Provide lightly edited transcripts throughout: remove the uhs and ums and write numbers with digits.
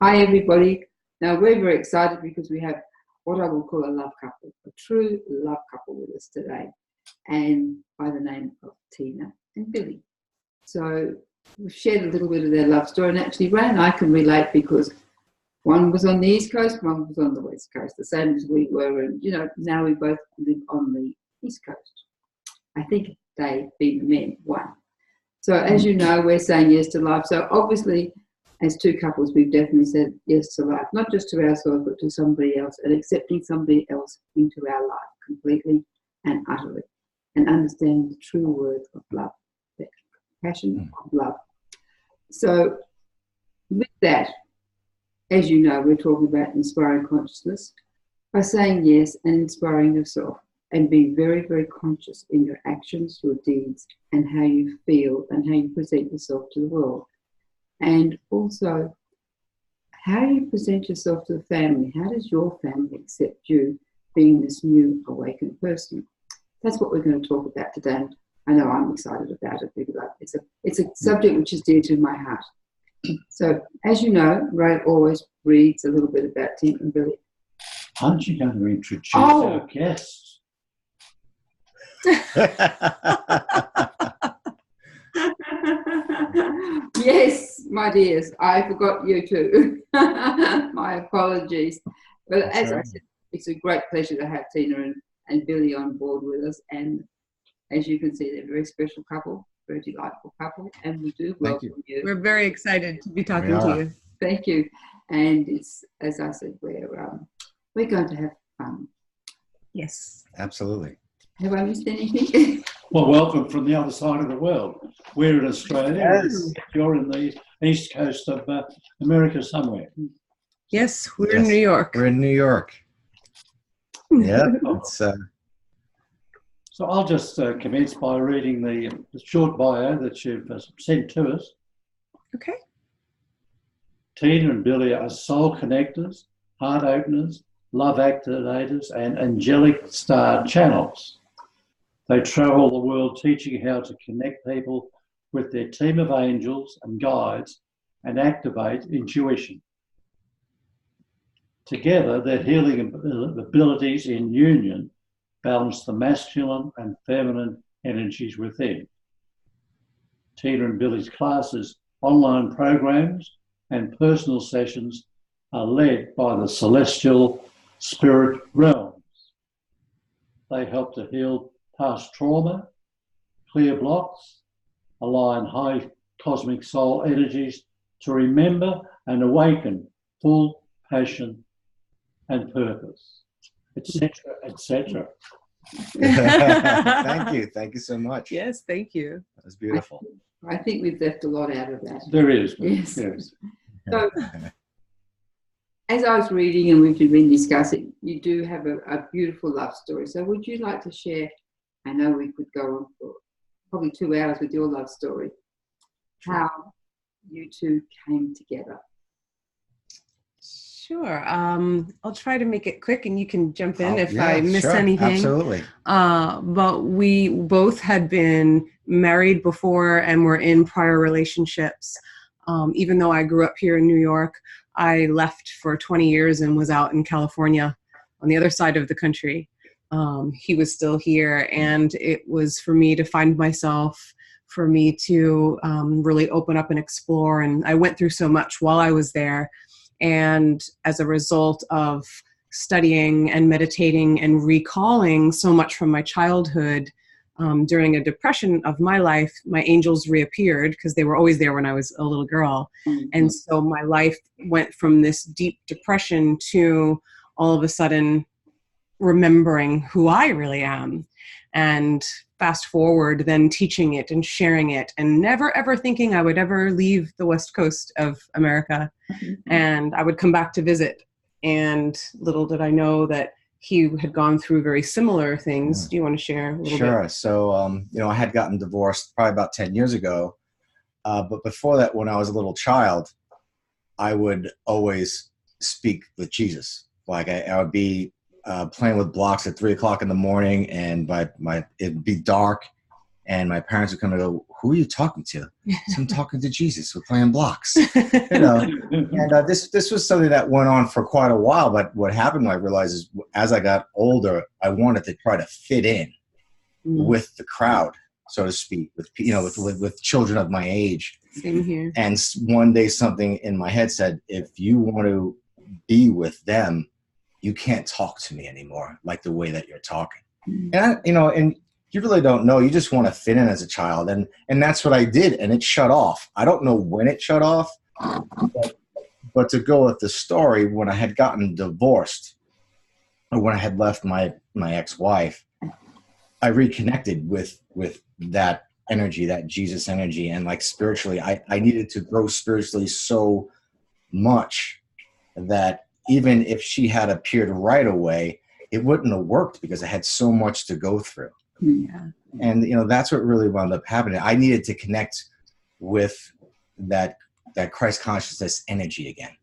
Hi, everybody. Now, we're very excited because we have what I will call a love couple, a true love couple with us today, and by the name of Tina and Billy. So we've shared a little bit of their love story, and actually Ray and I can relate because one was on the East Coast, one was on the West Coast, the same as we were, and, now we both live on the East Coast. I think they've been men, one. So as you know, we're saying yes to life. So obviously, as two couples, we've definitely said yes to life, not just to ourselves, but to somebody else, and accepting somebody else into our life completely and utterly, and understanding the true word of love, the passion of love. So with that, as you know, we're talking about inspiring consciousness by saying yes and inspiring yourself, and being very, very conscious in your actions, your deeds, and how you feel and how you present yourself to the world. And also, how you present yourself to the family. How does your family accept you being this new awakened person? That's what we're going to talk about today. And I know I'm excited about it because it's a subject which is dear to my heart. So, as you know, Ray always reads a little bit about Tim and Billy. Aren't you going to introduce our guests? Yes, my dears, I forgot you too. My apologies. But as I said, it's a great pleasure to have Tina and Billy on board with us. And as you can see, they're a very special couple, very delightful couple. And we do welcome you. We're very excited to be talking to you. Thank you. And it's, as I said, we're going to have fun. Yes. Absolutely. Have I missed anything? Well, welcome from the other side of the world. We're in Australia. Yes. You're in the east coast of America somewhere. Yes, we're in New York. We're in New York. Yeah. So I'll just commence by reading the short bio that you've sent to us. Okay. Tina and Billy are soul connectors, heart openers, love activators, and angelic star channels. They travel the world teaching how to connect people with their team of angels and guides and activate intuition. Together, their healing abilities in union balance the masculine and feminine energies within. Tina and Billy's classes, online programs, and personal sessions are led by the celestial spirit realms. They help to heal past trauma, clear blocks, align high cosmic soul energies to remember and awaken full passion and purpose, etc., etc. Thank you so much. Yes, thank you. That was beautiful. I think we've left a lot out of that. There is. Yes. Yes. So, as I was reading and we've been discussing, you do have a beautiful love story. So would you like to share? I know we could go on for probably 2 hours with your love story. How you two came together. Sure. I'll try to make it quick and you can jump in if I miss anything. Absolutely. But we both had been married before and were in prior relationships. Even though I grew up here in New York, I left for 20 years and was out in California on the other side of the country. He was still here, and it was for me to find myself, for me to really open up and explore. And I went through so much while I was there. And as a result of studying and meditating and recalling so much from my childhood, during a depression of my life, my angels reappeared because they were always there when I was a little girl. Mm-hmm. And so my life went from this deep depression to all of a sudden remembering who I really am. And fast forward, then teaching it and sharing it and never ever thinking I would ever leave the West Coast of America. Mm-hmm. And I would come back to visit. And little did I know that he had gone through very similar things. Do you want to share a little bit? Sure. So, I had gotten divorced probably about 10 years ago. But before that, when I was a little child, I would always speak with Jesus. Like I would be playing with blocks at 3 o'clock in the morning, and it'd be dark, and my parents would come and go, who are you talking to? So I'm talking to Jesus. We're playing blocks. You know, and this was something that went on for quite a while. But what happened, I realized, is as I got older, I wanted to try to fit in with the crowd, so to speak, with with children of my age. Same here. And one day, something in my head said, "If you want to be with them, you can't talk to me anymore like the way that you're talking." And and you really don't know. You just want to fit in as a child, and that's what I did, and it shut off. I don't know when it shut off, but to go with the story, when I had gotten divorced, or when I had left my ex-wife, I reconnected with that energy, that Jesus energy, and like spiritually, I needed to grow spiritually so much that even if she had appeared right away, it wouldn't have worked because I had so much to go through. Yeah. And that's what really wound up happening. I needed to connect with that Christ consciousness energy again.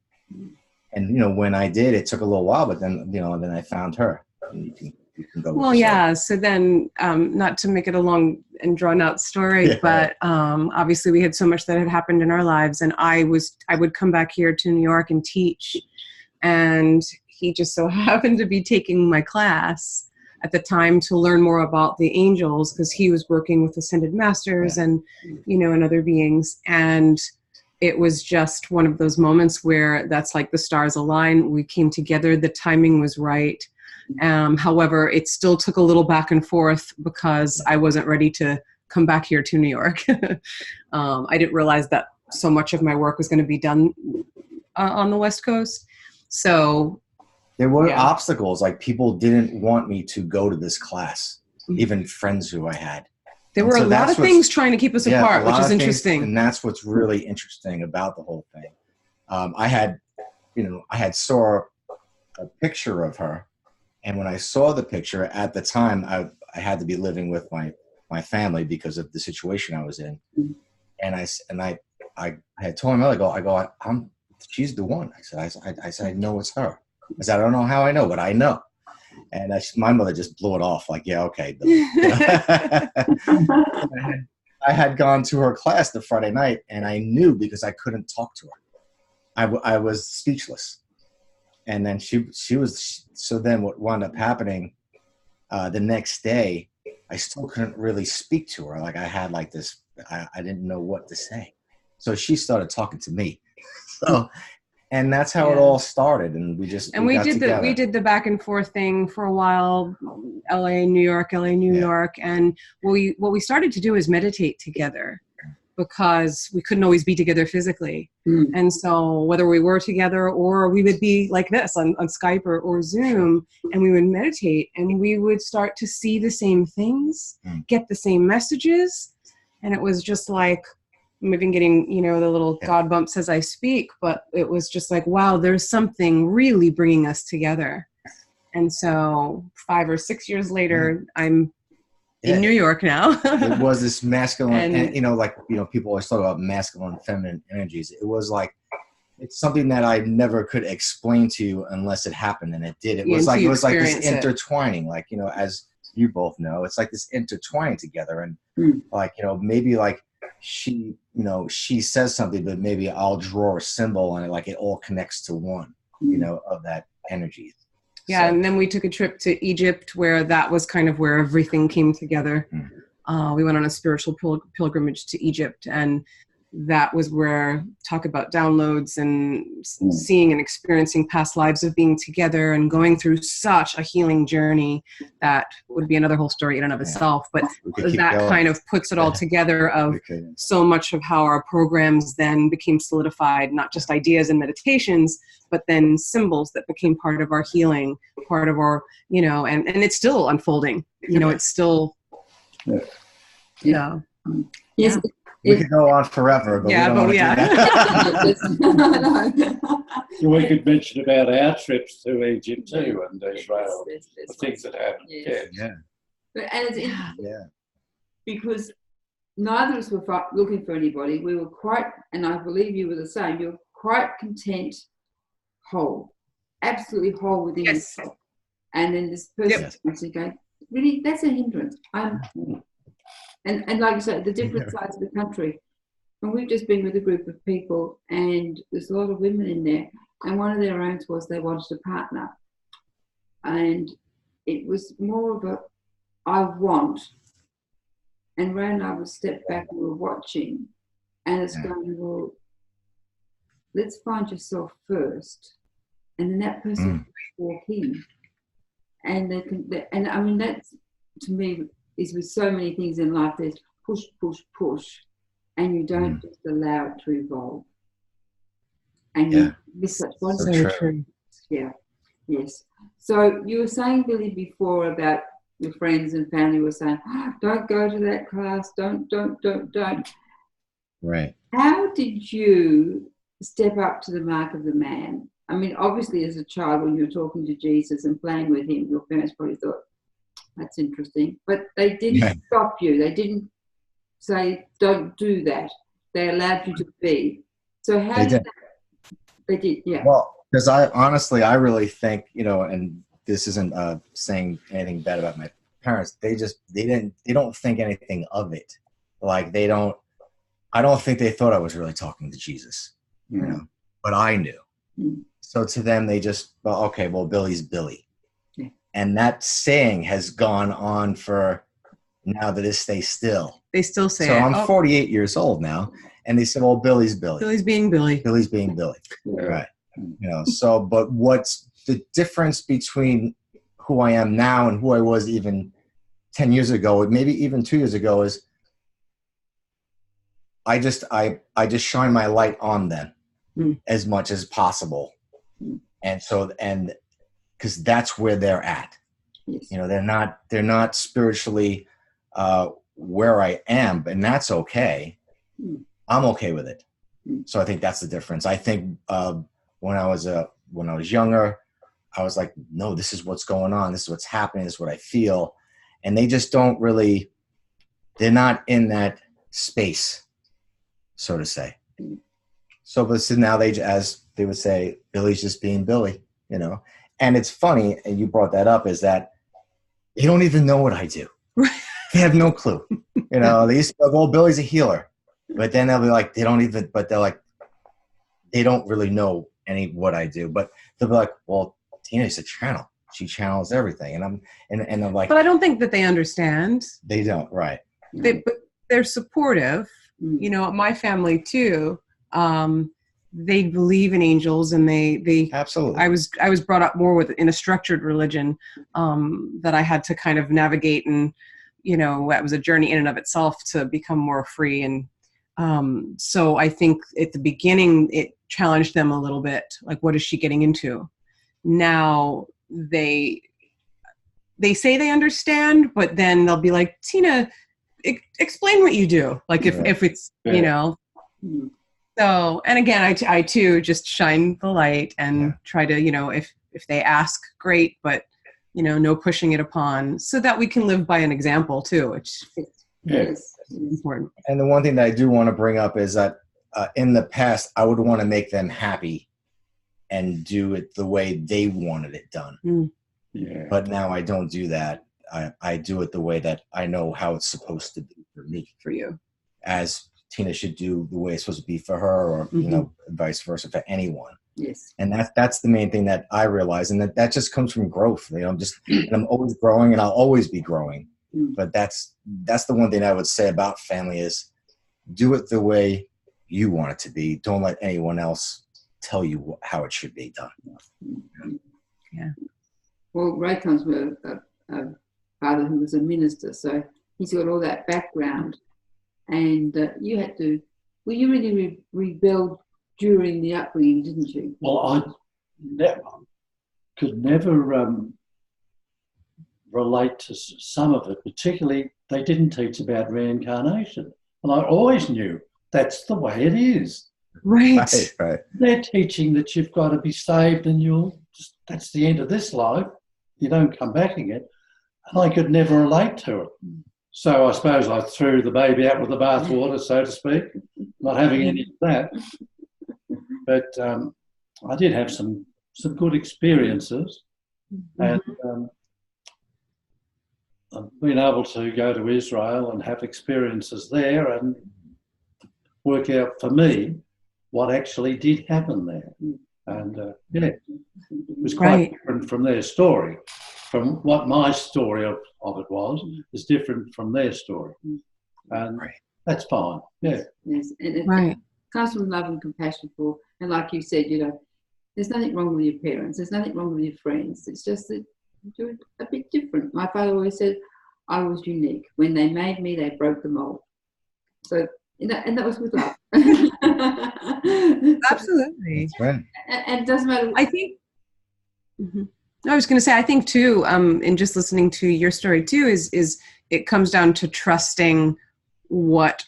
And when I did, it took a little while, but then then I found her. And you can go with Well, yeah. So then, not to make it a long and drawn out story, but obviously we had so much that had happened in our lives, and I would come back here to New York and teach, and he just so happened to be taking my class at the time to learn more about the angels, because he was working with ascended masters and and other beings, and it was just one of those moments where that's like the stars aligned. We came together. The timing was right. However, it still took a little back and forth because I wasn't ready to come back here to New York. I didn't realize that so much of my work was going to be done on the West Coast. So there were obstacles, like people didn't want me to go to this class, even friends who I had. There were a lot of things trying to keep us apart, which is interesting. And that's what's really interesting about the whole thing. I had saw a picture of her. And when I saw the picture at the time, I had to be living with my family because of the situation I was in. And I had told my mother, she's the one. I said, I know it's her. I said, I don't know how I know, but I know. And my mother just blew it off like, yeah, okay. I had gone to her class the Friday night, and I knew because I couldn't talk to her. I was speechless. And then she was, so then what wound up happening the next day, I still couldn't really speak to her. Like I had like this, I didn't know what to say. So she started talking to me. So, and that's how it all started. And we did the back and forth thing for a while, LA, New York. And what we started to do is meditate together, because we couldn't always be together physically. And so whether we were together or we would be like this on Skype or Zoom, and we would meditate, and we would start to see the same things, get the same messages. And it was just like, I'm even getting, the little God bumps as I speak, but it was just like, wow, there's something really bringing us together. And so 5 or 6 years later, I'm in New York now. It was this masculine, and people always talk about masculine and feminine energies. It was like, it's something that I never could explain to you unless it happened, and it did. It was like this intertwining, like, as you both know, it's like this intertwining together. And like, maybe like she says something, but maybe I'll draw a symbol and it all connects to one, of that energy. Yeah, so. And then we took a trip to Egypt, where that was kind of where everything came together. We went on a spiritual pilgrimage to Egypt, and that was where talk about downloads and seeing and experiencing past lives of being together and going through such a healing journey that would be another whole story in and of itself. But that kind of puts it all together of so much of how our programs then became solidified, not just ideas and meditations, but then symbols that became part of our healing, part of our, and it's still unfolding, it's still, Yes. We could go on forever, but we don't want to do that. So we could mention about our trips to Egypt too, and Israel, the things that happened. Yeah. But, and it's interesting because neither of us were looking for anybody. We were quite, and I believe you were the same, you were quite content, whole, absolutely whole within yourself. And then this person was going, really, that's a hindrance. And like you say, the different sides of the country. And we've just been with a group of people, and there's a lot of women in there. And one of their aims was they wanted a partner. And it was more of a, I want. And Ray and I would step back and we were watching. And it's going, well, let's find yourself first. And then that person can walk in. And they can, and I mean, that's, to me, is with so many things in life, there's push, push, push. And you don't just allow it to evolve. And you miss such one. So true. Yeah, yes. So you were saying, Billy, before about your friends and family were saying, oh, don't go to that class, don't. Right. How did you step up to the mark of the man? I mean, obviously as a child when you were talking to Jesus and playing with him, your parents probably thought, that's interesting. But they didn't stop you. They didn't say, don't do that. They allowed you to be. So how did that? They did, yeah. Well, because I really think, and this isn't saying anything bad about my parents. They don't think anything of it. Like I don't think they thought I was really talking to Jesus, but I knew. So to them, they just, well, Billy's Billy. Yeah. And that saying has gone on for now to this day still. They still say so it. I'm 48 years old now, and they said, well, Billy's Billy. Billy's being Billy. Billy's being Billy. Yeah. Right. So, but what's the difference between who I am now and who I was even 10 years ago, maybe even 2 years ago, is I just shine my light on them as much as possible. And so, because that's where they're at. Yes. They're not spiritually where I am, and that's okay. I'm okay with it. So I think that's the difference. I think when I was younger, I was like, no, this is what's going on. This is what's happening. This is what I feel. And they just don't really, they're not in that space, so to say. So, but so now as they would say, Billy's just being Billy, And it's funny, and you brought that up, is that they don't even know what I do. They have no clue. They used to be like, well, Billy's a healer. But then they'll be like, they don't really know what I do. But they'll be like, well, Tina's a channel. She channels everything. And I'm like, but I don't think that they understand. They don't, right. But they're supportive. My family too. They believe in angels, and they absolutely. I was brought up more in a structured religion that I had to kind of navigate, and that was a journey in and of itself to become more free. And so I think at the beginning it challenged them a little bit, like, what is she getting into? Now they say they understand, but then they'll be like, Tina, explain what you do. Like if it's So, and again, I too just shine the light and try to, if they ask, great, but, no pushing it upon, so that we can live by an example too, which is important. And the one thing that I do want to bring up is that in the past, I would want to make them happy and do it the way they wanted it done. Yeah. But now I don't do that. I do it the way that I know how it's supposed to be for me. For you. As Tina should do the way it's supposed to be for her, or vice versa for anyone. Yes. And that's the main thing that I realize, and that just comes from growth. And I'm always growing, and I'll always be growing. But that's the one thing I would say about family is do it the way you want it to be. Don't let anyone else tell you how it should be done. Yeah. Well, Ray comes from a father who was a minister, so he's got all that background. And you had to, well, you really rebelled during the upbringing, didn't you? Well, I could never relate to some of it, particularly they didn't teach about reincarnation. And I always knew that's the way it is. Right. Right. They're teaching that you've got to be saved and that's the end of this life. You don't come back again. And I could never relate to it. So I suppose I threw the baby out with the bathwater, so to speak, not having any of that. But I did have some good experiences. And been able to go to Israel and have experiences there and work out for me what actually did happen there. And it was quite different from their story. From what my story of it was is different from their story. And that's fine. Yeah. Yes. And it comes from love and compassion for, and like you said, there's nothing wrong with your parents. There's nothing wrong with your friends. It's just that you're a bit different. My father always said I was unique. When they made me, they broke the mold. So, and that was with love. Absolutely. That's right. And it doesn't matter. I think, I was going to say, I think too, in just listening to your story too, is it comes down to trusting what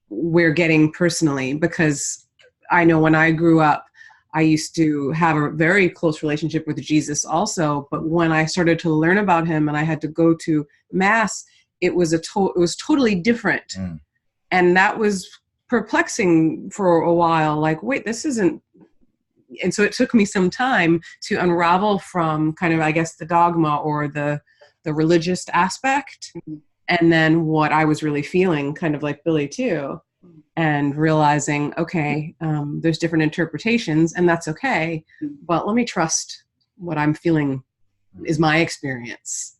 we're getting personally, because I know when I grew up, I used to have a very close relationship with Jesus also, but when I started to learn about him and I had to go to mass, it was it was totally different. And that was perplexing for a while, like, wait, this isn't. And so it took me some time to unravel from kind of, I guess, the dogma or the religious aspect, and then what I was really feeling, kind of like Billy too, and realizing, okay, there's different interpretations, and that's okay, but let me trust what I'm feeling is my experience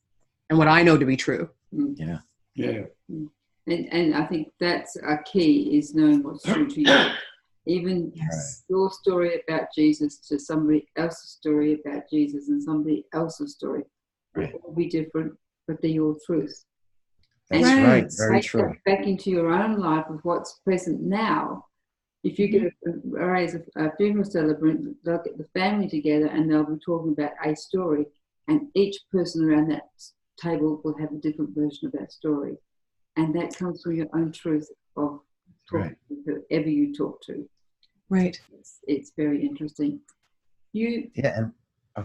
and what I know to be true. Yeah. Yeah. And I think that's a key, is knowing what's true to you. Even your story about Jesus to somebody else's story about Jesus and somebody else's story will all be different, but they're your truth. That's right. Very take true. that back into your own life with what's present now. If you get a funeral celebrant, they'll get the family together and they'll be talking about a story, and each person around that table will have a different version of that story. And that comes from your own truth of talking to whoever you talk to. Right. It's very interesting. And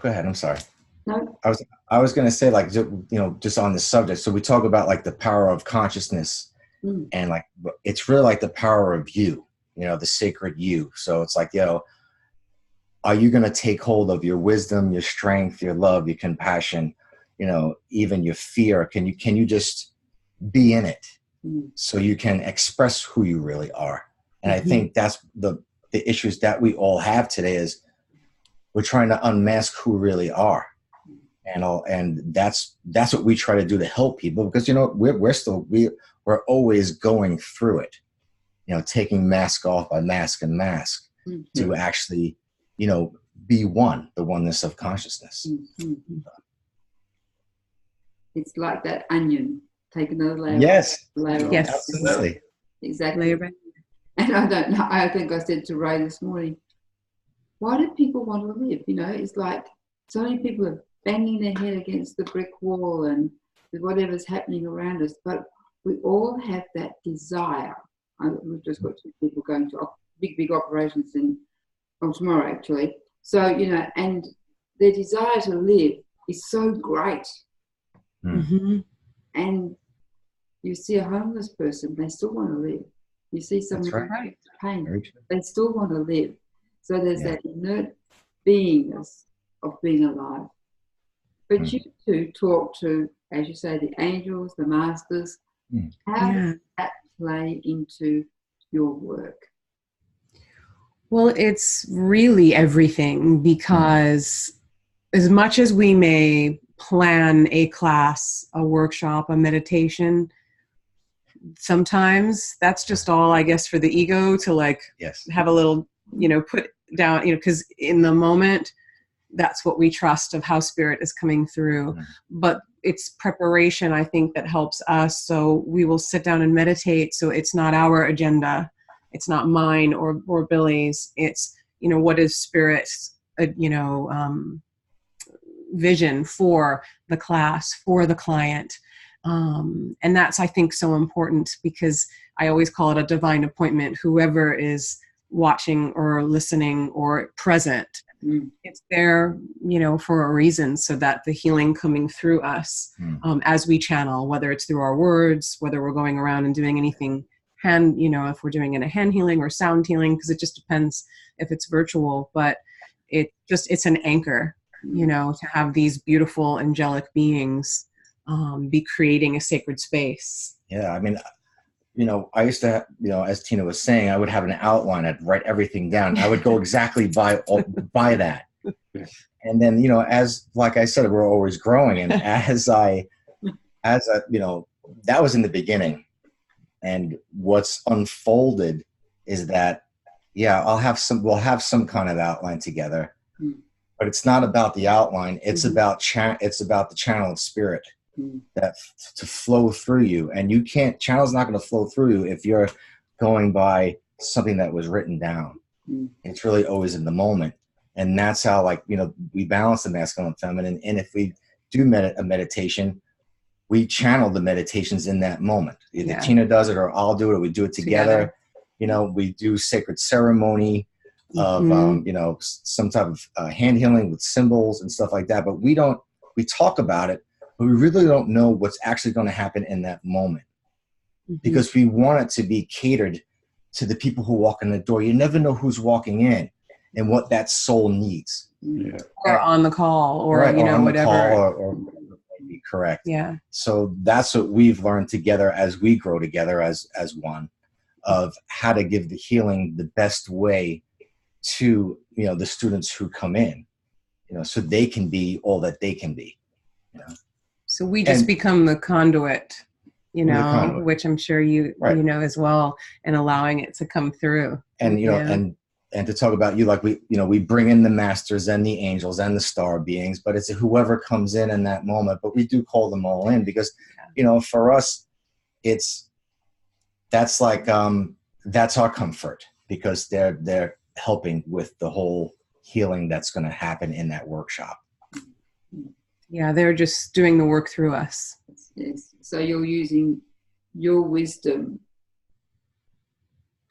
go ahead. I'm sorry. No. I was going to say, like, just on this subject. So we talk about like the power of consciousness, and like it's really like the power of you. The sacred you. So it's like, are you going to take hold of your wisdom, your strength, your love, your compassion, even your fear? Can you just be in it so you can express who you really are? And I think that's the issues that we all have today, is we're trying to unmask who we really are. And that's what we try to do to help people, because, we're always going through it, taking mask off by mask and mask to actually, be one, the oneness of consciousness. It's like that onion. Take another layer. Yes. Layer Yes. Absolutely. Exactly. And I don't know. I think I said to Ray this morning, why do people want to live? It's like so many people are banging their head against the brick wall and with whatever's happening around us. But we all have that desire. We've just got two people going to big operations tomorrow, actually. So, and their desire to live is so great. And you see a homeless person, they still want to live. You see someone in pain, they still want to live. So there's that inert beingness of being alive. But you two talk to, as you say, the angels, the masters. How does that play into your work? Well, it's really everything, because as much as we may plan a class, a workshop, a meditation, sometimes that's just all, I guess, for the ego to have a little, put down, because in the moment, that's what we trust of how spirit is coming through. But it's preparation, I think, that helps us. So we will sit down and meditate. So it's not our agenda. It's not mine or Billy's. It's, what is spirit's, vision for the class, for the client. And that's, I think, so important, because I always call it a divine appointment. Whoever is watching or listening or present, it's there, for a reason, so that the healing coming through us as we channel, whether it's through our words, whether we're going around and doing anything if we're doing a hand healing or sound healing, because it just depends if it's virtual, but it's an anchor, to have these beautiful angelic beings be creating a sacred space. Yeah, I mean, I used to, as Tina was saying, I would have an outline. I'd write everything down. I would go exactly by that. And then, like I said, we're always growing. And that was in the beginning. And what's unfolded is that, we'll have some kind of outline together, but it's not about the outline. It's about the channel of spirit that to flow through you. And channel's not going to flow through you if you're going by something that was written down. It's really always in the moment. And that's how, we balance the masculine and feminine. And if we do a meditation, we channel the meditations in that moment. Either Tina does it or I'll do it, or we do it together. We do sacred ceremony of, some type of hand healing with symbols and stuff like that. But we talk about it, but we really don't know what's actually going to happen in that moment, because we want it to be catered to the people who walk in the door. You never know who's walking in and what that soul needs. Yeah. Or on the call, or, right, or on whatever. The call or correct. Yeah. So that's what we've learned together as we grow together as one, of how to give the healing the best way to, the students who come in, so they can be all that they can be. So we just become the conduit, which I'm sure you know as well, and allowing it to come through. And and to talk about you, like we bring in the masters and the angels and the star beings, but it's whoever comes in that moment. But we do call them all in, because for us, that's our comfort, because they're helping with the whole healing that's going to happen in that workshop. Yeah, they're just doing the work through us. Yes. So you're using your wisdom.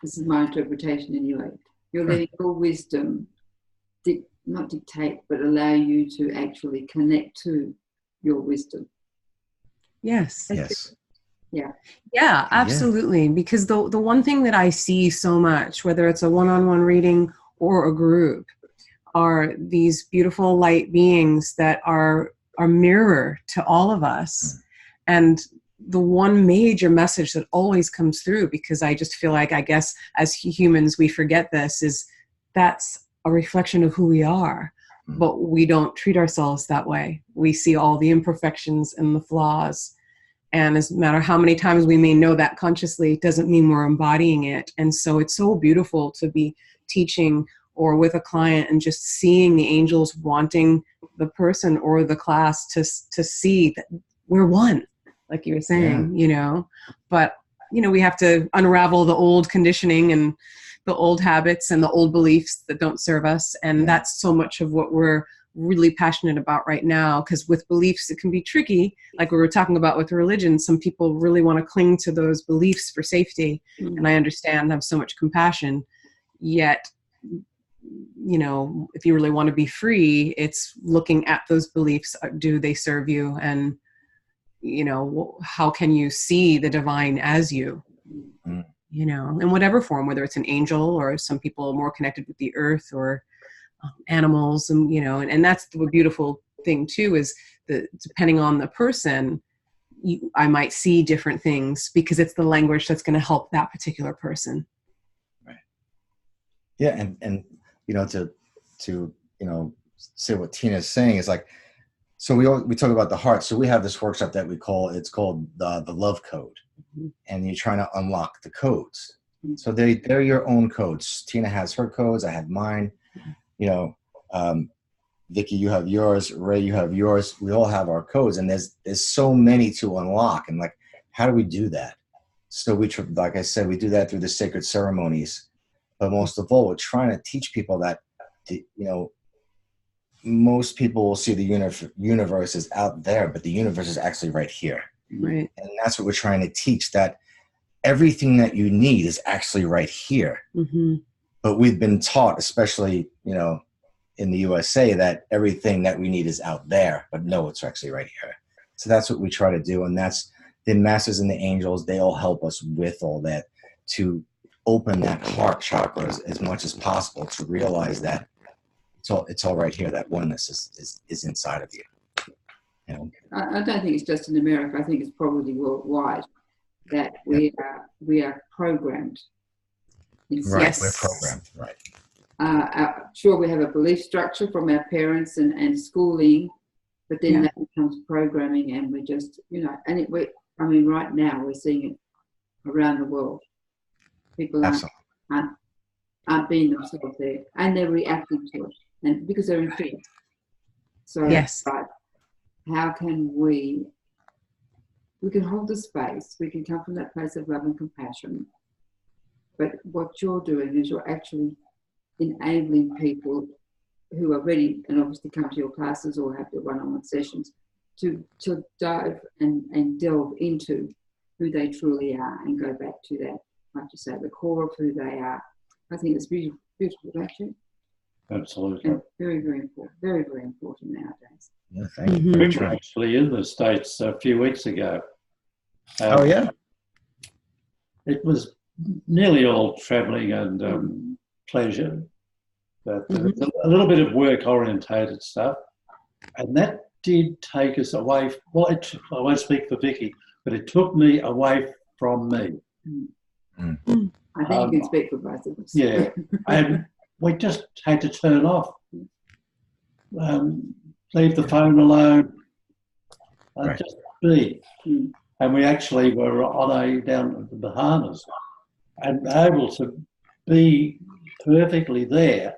This is my interpretation anyway. You're letting your wisdom not dictate, but allow you to actually connect to your wisdom. Yes. Yes. Yeah. Yeah, absolutely. Because the one thing that I see so much, whether it's a one-on-one reading or a group, are these beautiful light beings that are mirror to all of us. And the one major message that always comes through, because I just feel like, I guess as humans we forget this, is that's a reflection of who we are, but we don't treat ourselves that way. We see all the imperfections and the flaws, and no matter how many times we may know that consciously, it doesn't mean we're embodying it. And so it's so beautiful to be teaching or with a client and just seeing the angels wanting the person or the class to see that we're one, like you were saying, but we have to unravel the old conditioning and the old habits and the old beliefs that don't serve us. And that's so much of what we're really passionate about right now, because with beliefs it can be tricky, like we were talking about with religion. Some people really want to cling to those beliefs for safety, and I understand, have so much compassion, yet if you really want to be free, it's looking at those beliefs. Do they serve you? And how can you see the divine as you, in whatever form, whether it's an angel, or some people are more connected with the earth, or animals, and and that's the beautiful thing too, is that depending on the person, I might see different things, because it's the language that's going to help that particular person. Right. Yeah, and to say what Tina's saying is like, so we talk about the heart. So we have this workshop that it's called the Love Code, and you're trying to unlock the codes. So they're your own codes. Tina has her codes. I have mine. Vicki, you have yours. Ray, you have yours. We all have our codes, and there's so many to unlock. And like, how do we do that? So like I said, we do that through the sacred ceremonies. But most of all, we're trying to teach people that, most people will see the universe is out there, but the universe is actually right here. Right. And that's what we're trying to teach, that everything that you need is actually right here. But we've been taught, especially, in the USA, that everything that we need is out there, but no, it's actually right here. So that's what we try to do. And that's the masters and the angels. They all help us with all that, to open that heart chakra as much as possible, to realize that it's all right here. That oneness is inside of you. You know? I don't think it's just in America. I think it's probably worldwide that we are programmed. Right, Yes. we're programmed, right. Sure, we have a belief structure from our parents and schooling, but then that becomes programming, and we're just, and right now we're seeing it around the world. People aren't being themselves there, and they're reacting to it, and because they're in fear. So, yes. but how can we can hold the space, we can come from that place of love and compassion, but what you're doing is you're actually enabling people who are ready and obviously come to your classes or have the one-on-one sessions to dive and delve into who they truly are and go back to that, like you say, the core of who they are. I think it's beautiful, actually. Absolutely. And very, very important. Very, very important nowadays. Yeah, thank you. We were actually in the States a few weeks ago. Oh, yeah? It was nearly all travelling and pleasure, but there was a little bit of work-orientated stuff, and that did take us away. Well, I won't speak for Vicki, but it took me away from me. I think you can speak for both of us. Yeah, and we just had to turn off, leave the phone alone, and just be. And we actually were down at the Bahamas and able to be perfectly there.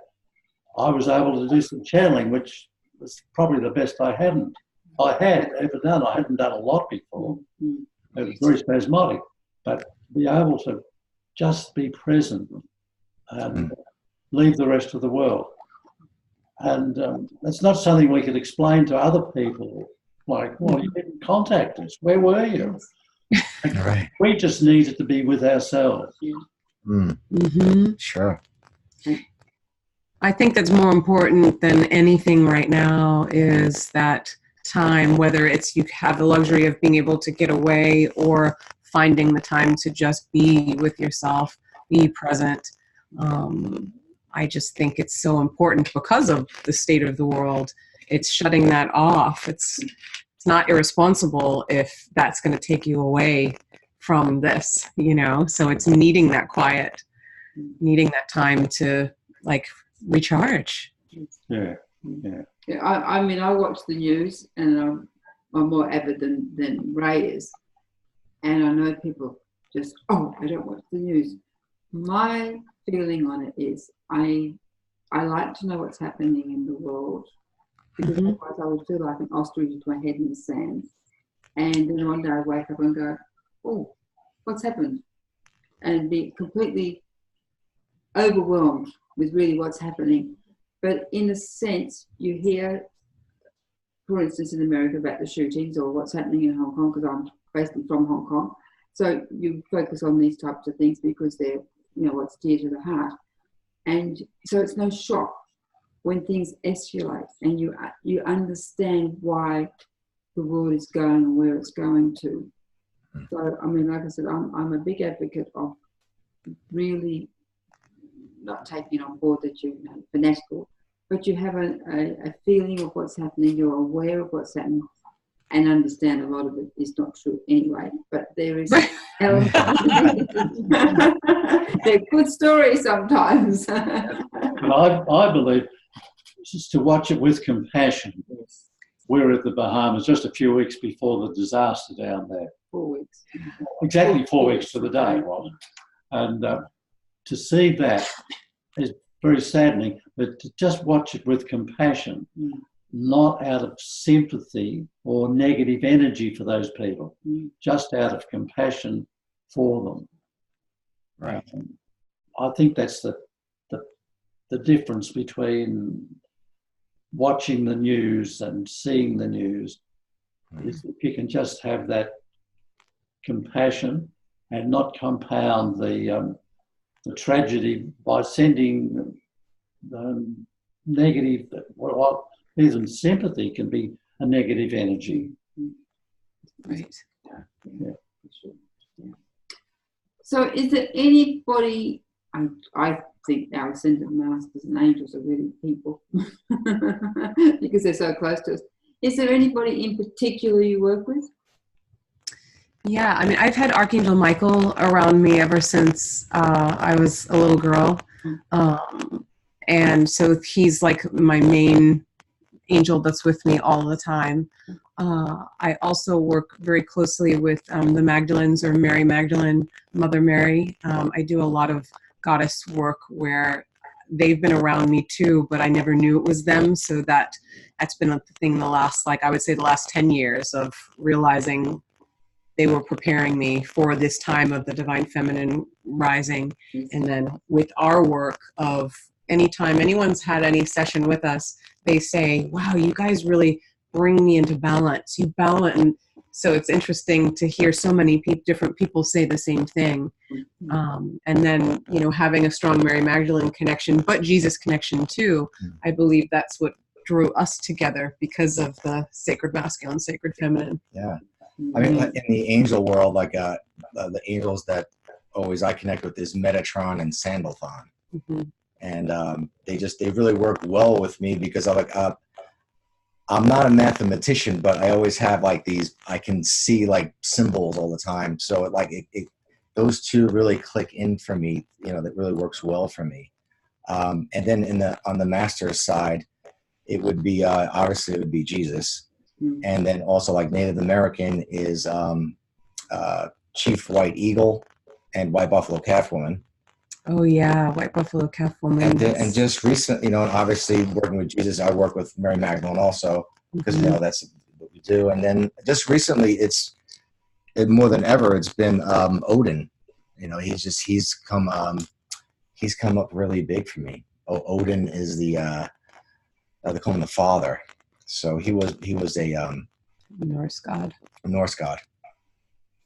I was able to do some channeling, which was probably the best I had ever done. I hadn't done a lot before. It was very spasmodic, but to be able to just be present and leave the rest of the world. And it's not something we could explain to other people. Like, well, you didn't contact us. Where were you? Right. We just needed to be with ourselves. Sure. I think that's more important than anything right now is that time, whether it's you have the luxury of being able to get away or finding the time to just be with yourself, be present. I just think it's so important because of the state of the world. It's shutting that off. It's not irresponsible if that's going to take you away from this, so it's needing that quiet, needing that time to recharge. Yeah. I watch the news, and I'm more avid than Ray is, and I know people just, I don't watch the news. My feeling on it is I like to know what's happening in the world, because otherwise I would feel like an ostrich with my head in the sand, and then one day I wake up and go, oh, what's happened, and be completely overwhelmed with really what's happening. But in a sense, you hear, for instance, in America about the shootings or what's happening in Hong Kong, because I'm basically from Hong Kong. So you focus on these types of things because they're, what's dear to the heart. And so it's no shock when things escalate and you understand why the world is going and where it's going to. So, like I said, I'm a big advocate of really not taking on board that you're fanatical, but you have a feeling of what's happening, you're aware of what's happening, and understand a lot of it is not true anyway, but there is they're good stories sometimes. But I believe just to watch it with compassion. Yes. We're at the Bahamas just a few weeks before the disaster down there. 4 weeks. Exactly 4 weeks to the day it was. And to see that is very saddening, but to just watch it with compassion, not out of sympathy or negative energy for those people, just out of compassion for them. Right. I think that's the difference between watching the news and seeing the news, is if you can just have that compassion and not compound the tragedy by sending negative, even sympathy can be a negative energy. Right. Yeah. So is there anybody, I think our ascended masters and angels are really people because they're so close to us. Is there anybody in particular you work with? Yeah, I mean, I've had Archangel Michael around me ever since I was a little girl. And so he's like my main angel that's with me all the time. I also work very closely with the Magdalens, or Mary Magdalene, Mother Mary. I do a lot of goddess work where they've been around me too, but I never knew it was them. So that's been a thing the last, like I would say the last 10 years of realizing they were preparing me for this time of the Divine Feminine rising. And then with our work of anytime anyone's had any session with us, they say, wow, you guys really bring me into balance. You balance. And so it's interesting to hear so many different people say the same thing. And then, you know, having a strong Mary Magdalene connection, but Jesus connection too, I believe that's what drew us together because of the sacred masculine, sacred feminine. Yeah. I mean, in the angel world, like the angels that always I connect with is Metatron and Sandalphon. Mm-hmm. And they really work well with me because I'm not a mathematician, but I always have like these, I can see like symbols all the time. So those two really click in for me, you know, that really works well for me. And then on the master's side, it would be, obviously it would be Jesus. And then also like Native American is Chief White Eagle and White Buffalo Calf Woman. Oh yeah, White Buffalo Calf Woman. And just recently, you know, and obviously working with Jesus, I work with Mary Magdalene also because you know that's what we do. And then just recently, more than ever, it's been Odin. You know, he's come up really big for me. Odin is they call him the father. So he was a Norse god. Norse god.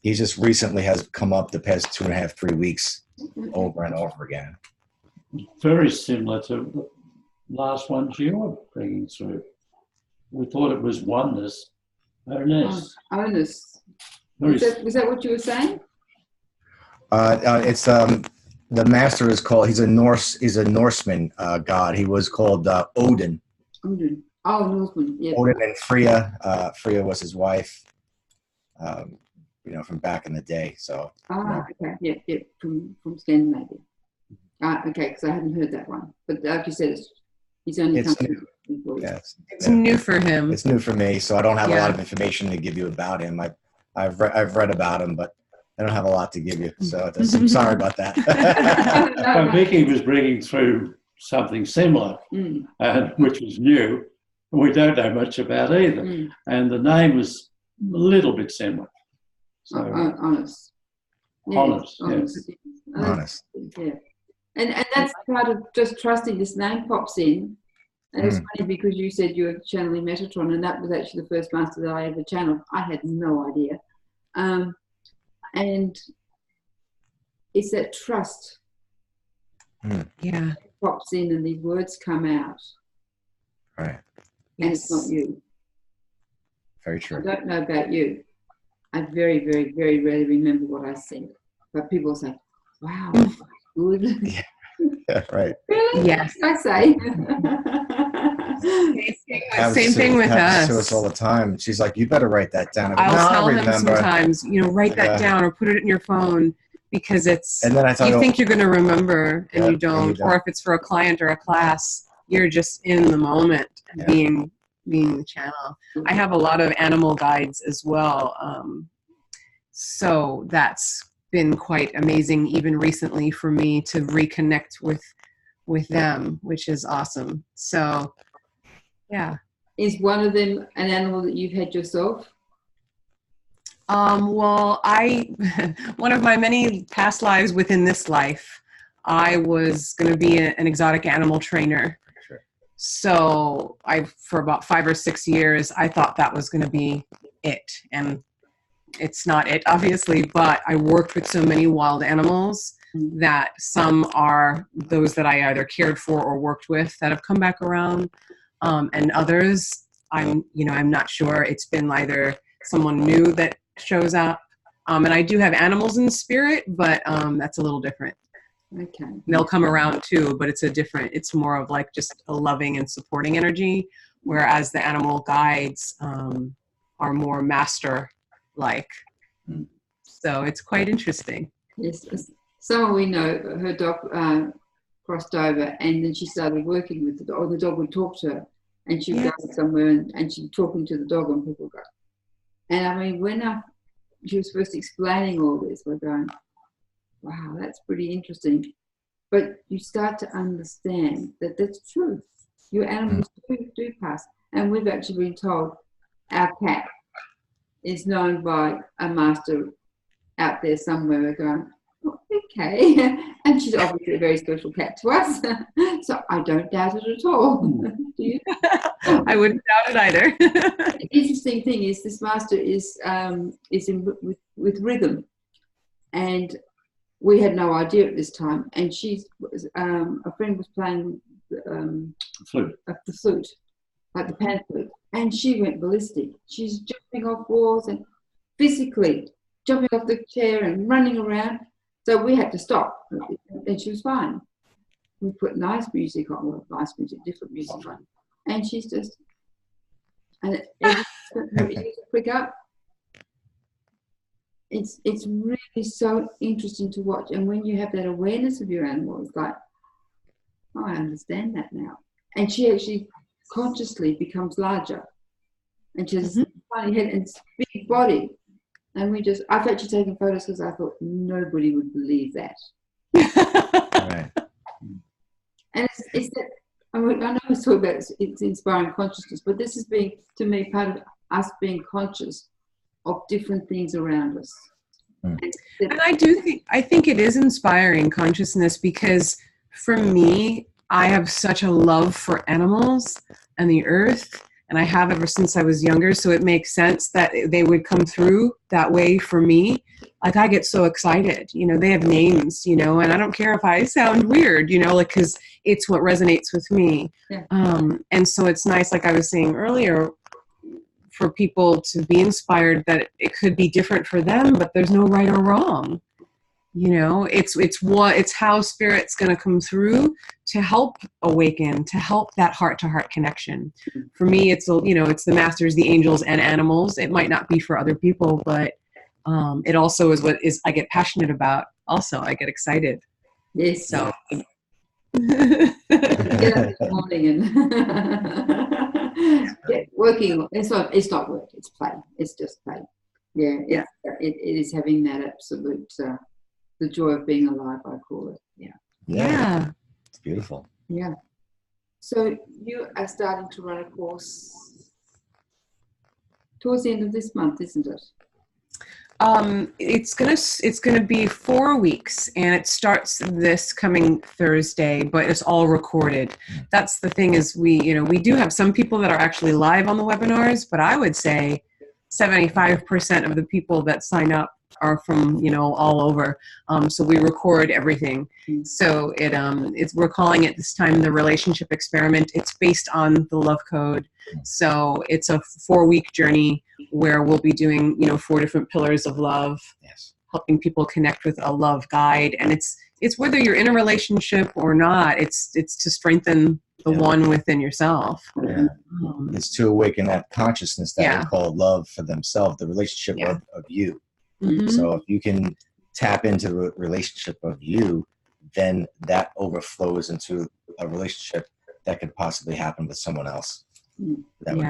He just recently has come up the past 2.5, 3 weeks over and over again. Very similar to the last ones you were bringing through. We thought it was oneness. Oneness. Onus. Was that what you were saying? It's the master is called. He's a Norseman god. He was called Odin. Odin. Oh, Norseman. Yeah. Odin and Freya. Freya was his wife. You know, from back in the day. So. Okay. Yeah. From Scandinavia. Okay, because I hadn't heard that one. But like you said, he's only coming. Yeah, it's new for him. It's new for me, so I don't have a lot of information to give you about him. I've read about him, but I don't have a lot to give you. So I'm sorry about that. So Vicki was bringing through something similar, which was new. We don't know much about either. And the name was a little bit similar. So, honest. Yeah, honest. Honest. Yeah. And that's part of just trusting this name pops in. And it's funny because you said you were channeling Metatron, and that was actually the first master that I ever channeled. I had no idea. And it's that trust. Yeah. Pops in and these words come out. Right. And it's not you. Very true. I don't know about you. I very, very, very rarely remember what I said. But people say, wow, good. Yeah, right. Really? Yes. I say. Same thing with us. To us all the time. She's like, you better write that down. I'll tell him sometimes, you know, write that down or put it in your phone because it's, and then I you think you're going to remember and you don't. don't. Or if it's for a client or a class, you're just in the moment being the channel. I have a lot of animal guides as well. So that's been quite amazing even recently for me to reconnect with them, which is awesome. So yeah. Is one of them an animal that you've had yourself? Well, one of my many past lives within this life, I was going to be an exotic animal trainer. Sure. So for about 5 or 6 years, I thought that was going to be it. And it's not it, obviously, but I worked with so many wild animals that some are those that I either cared for or worked with that have come back around. And others, I'm not sure. It's been either someone new that shows up. And I do have animals in spirit, but that's a little different. Okay. And they'll come around too, but it's more of like just a loving and supporting energy. whereas the animal guides are more master-like. So it's quite interesting. Yes, someone we know, her dog crossed over, and then she started working with the dog. Or the dog would talk to her, and she'd go somewhere, and she'd be talking to the dog, and people go. And I mean, when she was first explaining all this, we're going, wow, that's pretty interesting. But you start to understand that that's true. Your animals do pass. And we've actually been told our cat is known by a master out there somewhere. We're going, oh, okay. And she's obviously a very special cat to us. So I don't doubt it at all. Do you? I wouldn't doubt it either. The interesting thing is this master is with rhythm. And we had no idea at this time. And a friend was playing the flute, like the pan flute. And she went ballistic. She's jumping off walls and physically jumping off the chair and running around. So we had to stop, and she was fine. We put nice music on, different music on, and she's just, and her ears prick up. It's really so interesting to watch, and when you have that awareness of your animal, it's like, oh, I understand that now. And she actually consciously becomes larger, and she has a funny head and big body. And I've actually taken photos because I thought nobody would believe that. Right. And it's that, I know I was talking about it's inspiring consciousness, but this has been, to me, part of us being conscious of different things around us. And I think it is inspiring consciousness, because for me, I have such a love for animals and the earth, and I have ever since I was younger, so it makes sense that they would come through that way for me. Like, I get so excited, they have names, and I don't care if I sound weird, because it's what resonates with me. Yeah. And so it's nice, like I was saying earlier, for people to be inspired that it could be different for them, but there's no right or wrong. It's how spirit's going to come through to help awaken, to help that heart-to-heart connection. For me, it's the masters, the angels, and animals. It might not be for other people, but it also is what I get passionate about. Also, I get excited. Yes. So get up this morning and get working. It's not work. It's play. It's just play. Yeah. It is having that absolute. The joy of being alive, I call it. Yeah. It's beautiful. Yeah. So you are starting to run a course towards the end of this month, isn't it? It's gonna be 4 weeks, and it starts this coming Thursday, but it's all recorded. That's the thing, is we do have some people that are actually live on the webinars, but I would say 75% of the people that sign up are from all over. So we record everything. So we're calling it this time the relationship experiment. It's based on the love code. So it's a 4-week journey where we'll be doing 4 different pillars of love. Yes. Helping people connect with a love guide. And it's whether you're in a relationship or not, it's to strengthen the one within yourself. Yeah. It's to awaken that consciousness that we call love for themselves, the relationship of you. Mm-hmm. So if you can tap into the relationship of you, then that overflows into a relationship that could possibly happen with someone else. That would,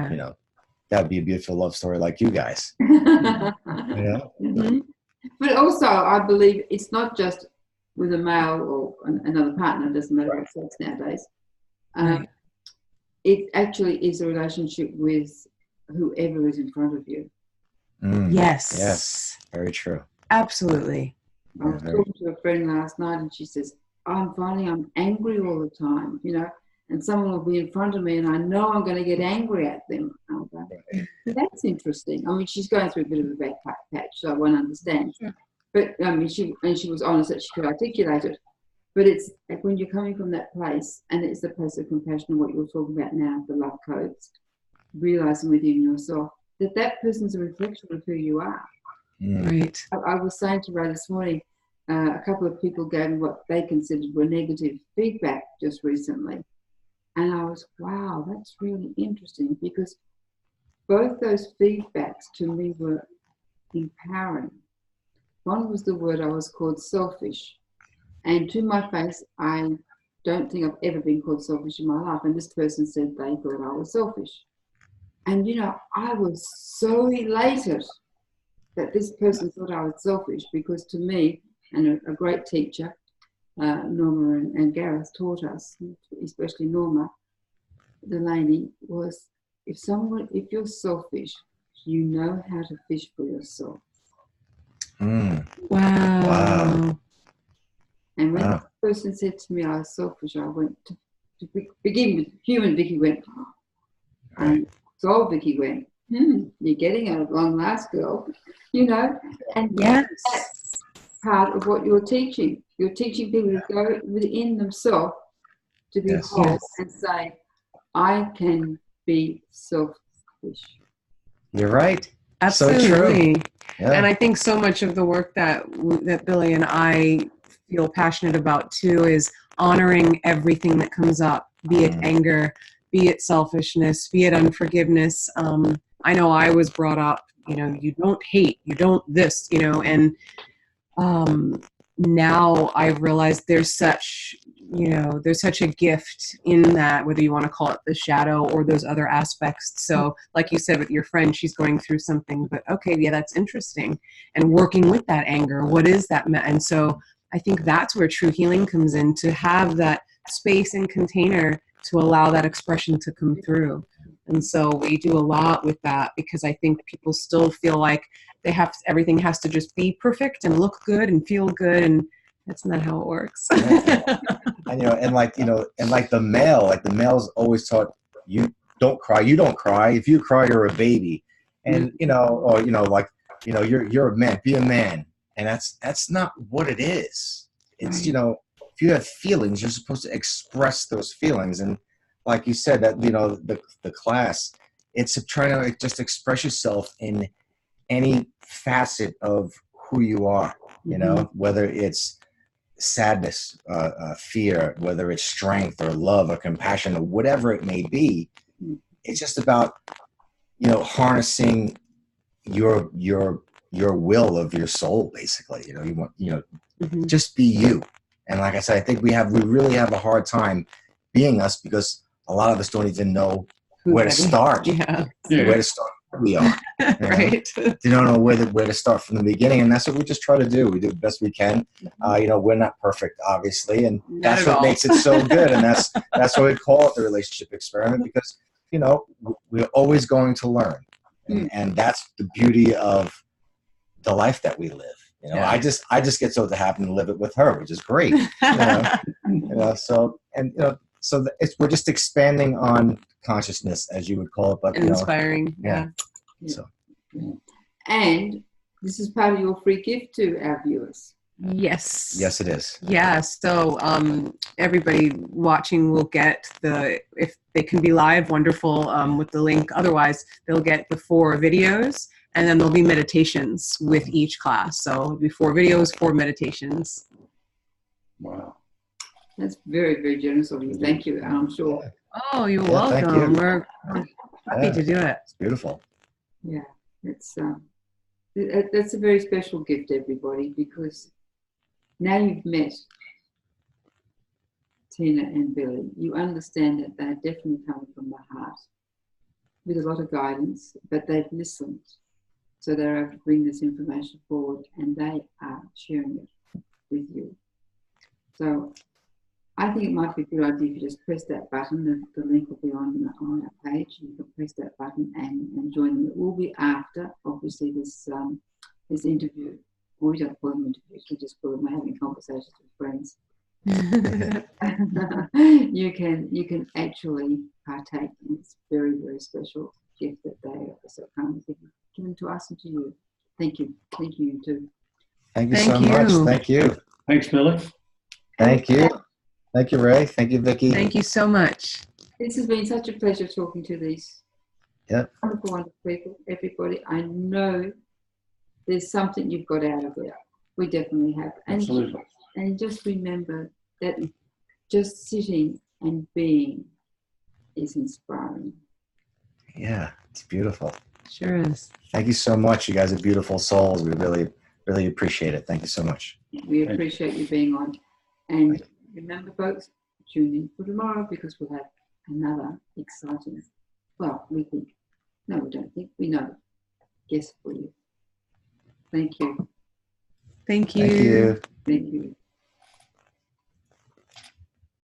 that would be a beautiful love story like you guys. Mm-hmm. But also, I believe it's not just with a male or another partner. It doesn't matter what sex nowadays. It actually is a relationship with whoever is in front of you. Yes. Very true. Absolutely. I was talking to a friend last night, and she says, I'm finding I'm angry all the time, and someone will be in front of me and I know I'm going to get angry at them. I'll go, that's interesting. I mean, she's going through a bit of a bad patch, so I won't understand. Sure. But she was honest that she could articulate it. But it's like when you're coming from that place, and it's the place of compassion, and what you're talking about now, the love codes, realizing within yourself that person's a reflection of who you are. Right. I was saying to Ray this morning, a couple of people gave me what they considered were negative feedback just recently. And I was, wow, that's really interesting, because both those feedbacks to me were empowering. One was the word I was called selfish. And to my face, I don't think I've ever been called selfish in my life. And this person said they thought I was selfish. And, you know, I was so elated that this person thought I was selfish, because to me, and a great teacher, Norma and Gareth taught us, especially Norma Delaney, was if you're selfish, you know how to fish for yourself. Wow. Wow. And when the person said to me I was selfish, I went to begin with, human Vicki went, oh. And soul Vicki went, you're getting it at long last, girl. You know, and Yes. that's part of what you're teaching. You're teaching people to go within themselves to be whole and say, I can be selfish. You're right. Absolutely. So true. Yeah. And I think so much of the work that Billy and I feel passionate about too is honoring everything that comes up, be it anger, be it selfishness, be it unforgiveness. I know I was brought up, you know, you don't hate, you don't this, you know, and now I've realized there's such a gift in that, whether you want to call it the shadow or those other aspects. So like you said with your friend, she's going through something, but okay, yeah, that's interesting. And working with that anger, what is that? And so I think that's where true healing comes in, to have that space and container to allow that expression to come through. And so we do a lot with that, because I think people still feel like everything has to just be perfect and look good and feel good, and that's not how it works. And like the male's always taught, you don't cry, if you cry you're a baby, and you're a man, be a man. And that's not what it is. It's Right. If you have feelings, you're supposed to express those feelings. And like you said, that the class, it's trying to just express yourself in any facet of who you are, whether it's sadness, fear, whether it's strength or love or compassion or whatever it may be. It's just about harnessing your will of your soul, basically. You want just be you. And like I said, I think we really have a hard time being us, because a lot of us don't even know where to start. Where to start. We are right. You don't know where to start from the beginning, and that's what we just try to do. We do the best we can. We're not perfect, obviously, and that's what makes it so good. And that's why we call it the relationship experiment, because we're always going to learn, and that's the beauty of the life that we live. I just get so to happen to live it with her, which is great. We're just expanding on consciousness, as you would call it, but inspiring. So, and this is part of your free gift to our viewers. Yes, it is. Yeah. So everybody watching will get if they can be live, wonderful, with the link. Otherwise, they'll get the 4 videos, and then there'll be meditations with each class. So it'll be 4 videos, 4 meditations. Wow. That's very, very generous of you. Thank you. I'm sure. Oh, you're welcome. Thank you. We're happy to do it. It's beautiful. Yeah, that's a very special gift, everybody, because now you've met Tina and Billy. You understand that they're definitely coming from the heart with a lot of guidance, but they've listened. So they're able to bring this information forward, and they are sharing it with you. So I think it might be a good idea if you just press that button. The link will be on our page. You can press that button and join them. It will be after, obviously, this interview. We don't call them interviews. We just call them having conversations with friends. You can actually partake in this very, very special gift that they also come with, given to us and to you. Thank you. Thank you, you too. Thank you so much. Thank you. Thanks, Billy. Thank you. Thank you, Ray. Thank you, Vicki. Thank you so much. This has been such a pleasure talking to these wonderful, wonderful people. Everybody, I know there's something you've got out of it. We definitely have. Absolutely. And just remember that just sitting and being is inspiring. Yeah, it's beautiful. Sure is. Thank you so much. You guys are beautiful souls. We really, really appreciate it. Thank you so much. We appreciate you being on. And remember, folks, tune in for tomorrow because we'll have another exciting, well, we think, no, we don't think, we know, guest for you. Thank you. Thank you. Thank you. Thank you.